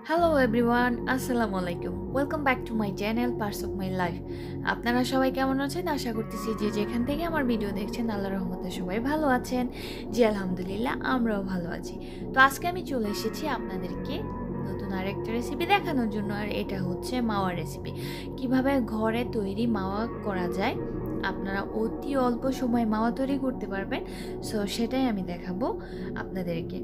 Hello everyone, আসসালামু আলাইকুম। Welcome back to my channel parts of my life. আপনারা সবাই কেমন আছেন? আশা করতেছি যে যেখান থেকে আমার ভিডিও দেখছেন আল্লাহর রহমতে সবাই ভালো আছেন। জি আলহামদুলিল্লাহ, আমরাও ভালো আছি। তো আজকে আমি চলে এসেছি আপনাদেরকে নতুন আরেকটা রেসিপি দেখানোর জন্য, আর এটা হচ্ছে মাওয়া রেসিপি। কিভাবে ঘরে তৈরি মাওয়া করা যায়, আপনারা অতি অল্প সময়ে মাওয়া তৈরি করতে পারবেন। সো সেটাই আমি দেখাবো আপনাদেরকে।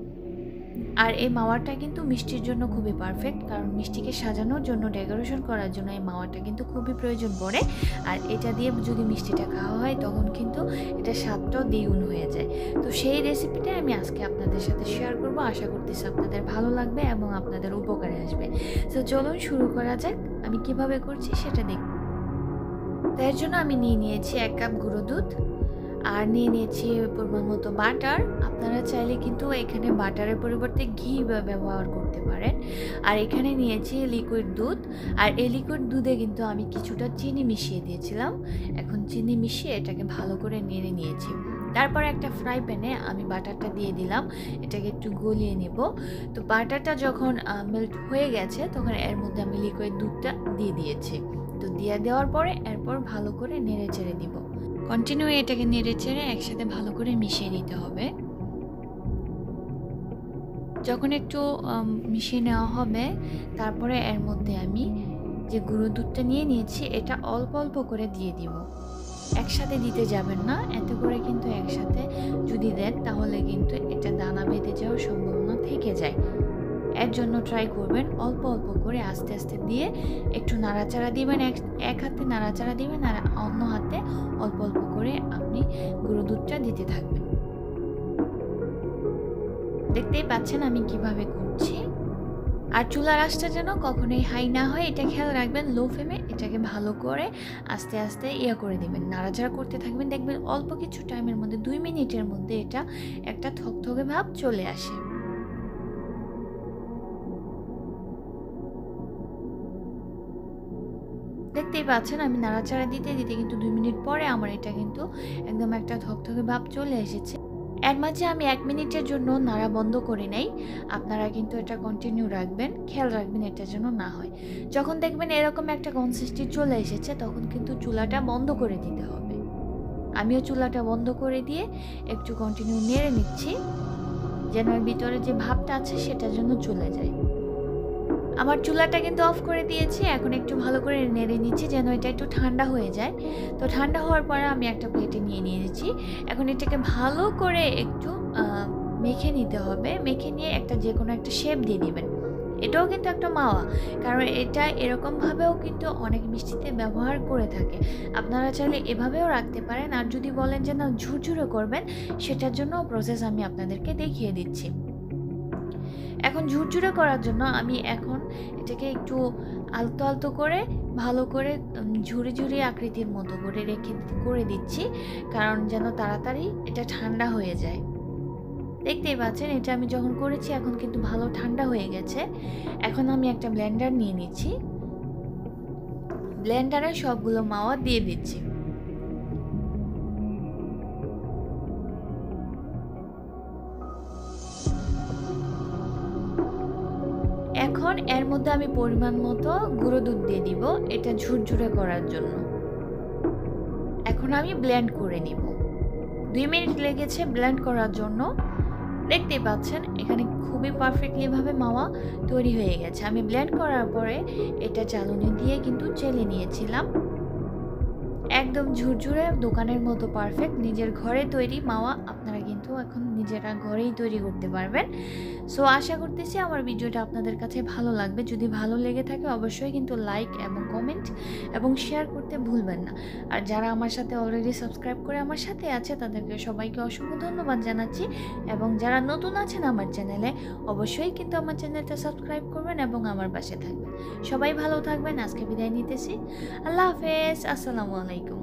আর এই মাওয়াটা কিন্তু মিষ্টির জন্য খুবই পারফেক্ট, কারণ মিষ্টিকে সাজানোর জন্য, ডেকোরেশন করার জন্য এই মাওয়াটা কিন্তু খুবই প্রয়োজন পড়ে। আর এটা দিয়ে যদি মিষ্টিটা খাওয়া হয় তখন কিন্তু এটা স্বাদটাও দ্বিগুণ হয়ে যায়। তো সেই রেসিপিটা আমি আজকে আপনাদের সাথে শেয়ার করব। আশা করতেছি আপনাদের ভালো লাগবে এবং আপনাদের উপকারে আসবে। তো চলুন শুরু করা যাক। আমি কিভাবে করছি সেটা দেখব। তো এর জন্য আমি নিয়েছি 1 কাপ গুঁড়ো দুধ, আর নিয়েছি পরিমাণ মতো বাটার। আপনারা চাইলে কিন্তু এখানে বাটারের পরিবর্তে ঘি ব্যবহার করতে পারেন। আর এখানে নিয়েছি লিকুইড দুধ, আর এই লিকুইড দুধে কিন্তু আমি কিছুটা চিনি মিশিয়ে দিয়েছিলাম। এখন চিনি মিশিয়ে এটাকে ভালো করে নেড়ে নিয়েছি। তারপর একটা ফ্রাই প্যানে আমি বাটারটা দিয়ে দিলাম, এটাকে একটু গলিয়ে নেব। তো বাটারটা যখন মেল্ট হয়ে গেছে তখন এর মধ্যে আমি লিকুইড দুধটা দিয়ে দিয়েছি। তো দিয়ে দেওয়ার পরে এরপর ভালো করে নেড়ে চেড়ে দিব। কন্টিনিউ এটাকে নেড়ে চেড়ে একসাথে ভালো করে মিশিয়ে নিতে হবে। যখন একটু মিশিয়ে নেওয়া হবে তারপরে এর মধ্যে আমি যে গুঁড়ো দুধটা নিয়েছি এটা অল্প অল্প করে দিয়ে দিব। একসাথে দিতে যাবেন না, এতে করে কিন্তু একসাথে যদি দেন তাহলে কিন্তু এটা দানা বেঁধে যাওয়ার সম্ভাবনা থেকে যায়। এর জন্য ট্রাই করবেন অল্প অল্প করে আস্তে আস্তে দিয়ে একটু নাড়াচাড়া দিবেন। এক হাতে নাড়াচাড়া দিবেন আর অন্য হাতে অল্প অল্প করে আপনি গুঁড়ো দুধটা দিতে থাকবেন। দেখতেই পাচ্ছেন আমি কিভাবে করছি। আর চুলার আঁচটা যেন কখনোই হাই না হয় এটা খেয়াল রাখবেন। লো ফ্লেমে এটাকে ভালো করে আস্তে আস্তে করে দিবেন, নাড়াচাড়া করতে থাকবেন। দেখবেন অল্প কিছু টাইমের মধ্যে 2 মিনিটের মধ্যে এটা একটা থকথকে ভাব চলে আসে। দেখতেই পাচ্ছেন আমি নাড়াচাড়া দিতে দিতে কিন্তু 2 মিনিট পরে আমার এটা কিন্তু একদম একটা থকথকে ভাব চলে এসেছে। এর মাঝে আমি 1 মিনিটের জন্য নাড়া বন্ধ করে নেই। আপনারা কিন্তু এটা কন্টিনিউ রাখবেন, খেয়াল রাখবেন এটা যেন না হয়। যখন দেখবেন এরকম একটা কনসিস্টেন্সি চলে এসেছে তখন কিন্তু চুলাটা বন্ধ করে দিতে হবে। আমিও চুলাটা বন্ধ করে দিয়ে একটু কন্টিনিউ নেড়ে নিচ্ছি, যেন এর ভিতরে যে ভাবটা আছে সেটা যেন চলে যায়। আমার চুলাটা কিন্তু অফ করে দিয়েছি। এখন একটু ভালো করে নেড়ে নিচ্ছি যেন এটা একটু ঠান্ডা হয়ে যায়। তো ঠান্ডা হওয়ার পরে আমি একটা প্লেটে নিয়ে নিয়েছি। এখন এটাকে ভালো করে একটু মেখে নিতে হবে। মেখে নিয়ে একটা যে কোনো একটা শেপ দিয়ে দিবেন। এটাও কিন্তু একটা মাওয়া, কারণ এটা এরকমভাবেও কিন্তু অনেক মিষ্টিতে ব্যবহার করে থাকে। আপনারা চাইলে এভাবেও রাখতে পারেন। আর যদি বলেন যে না ঝুরঝুরে করবেন, সেটার জন্য প্রসেস আমি আপনাদেরকে দেখিয়ে দিচ্ছি। এখন ঝুরঝুরে করার জন্য আমি এখন এটাকে একটু আলতো আলতো করে ভালো করে ঝুরি ঝুরি আকৃতির মতো করে করে দিচ্ছি, কারণ যেন তাড়াতাড়ি এটা ঠান্ডা হয়ে যায়। দেখতেই পাচ্ছেন এটা আমি যখন করেছি এখন কিন্তু ভালো ঠান্ডা হয়ে গেছে। এখন আমি একটা ব্লেন্ডার নিয়ে নিচ্ছি, ব্লেন্ডারে সবগুলো মাওয়া দিয়ে দিচ্ছি। এখন এর মধ্যে আমি পরিমাণ মতো গুঁড়ো দুধ দিয়ে দিব, এটা ঝুরঝুরে করার জন্য। এখন আমি ব্লেন্ড করে নিব। 2 মিনিট লেগেছে ব্লেন্ড করার জন্য। দেখতেই পাচ্ছেন এখানে খুবই পারফেক্টলি ভাবে মাওয়া তৈরি হয়ে গেছে। আমি ব্লেন্ড করার পরে এটা চালুনি দিয়ে কিন্তু চেলে নিয়েছিলাম। একদম ঝুরঝুরে দোকানের মতো পারফেক্ট নিজের ঘরে তৈরি মাওয়া আপনারা কিন্তু এখন নিজেরা ঘরেই তৈরি করতে পারবেন। সো আশা করতেছি আমার ভিডিওটা আপনাদের কাছে ভালো লাগবে। যদি ভালো লেগে থাকে অবশ্যই কিন্তু লাইক এবং কমেন্ট এবং শেয়ার করতে ভুলবেন না। আর যারা আমার সাথে অলরেডি সাবস্ক্রাইব করে আমার সাথে আছে তাদেরকে সবাইকে অসংখ্য ধন্যবাদ জানাচ্ছি। এবং যারা নতুন আছেন আমার চ্যানেলে অবশ্যই কিন্তু আমার চ্যানেলটা সাবস্ক্রাইব করবেন এবং আমার পাশে থাকবেন। সবাই ভালো থাকবেন। আজকে বিদায় নিতেছি। আল্লাহ হাফেজ। আসসালামু আলাইকুম।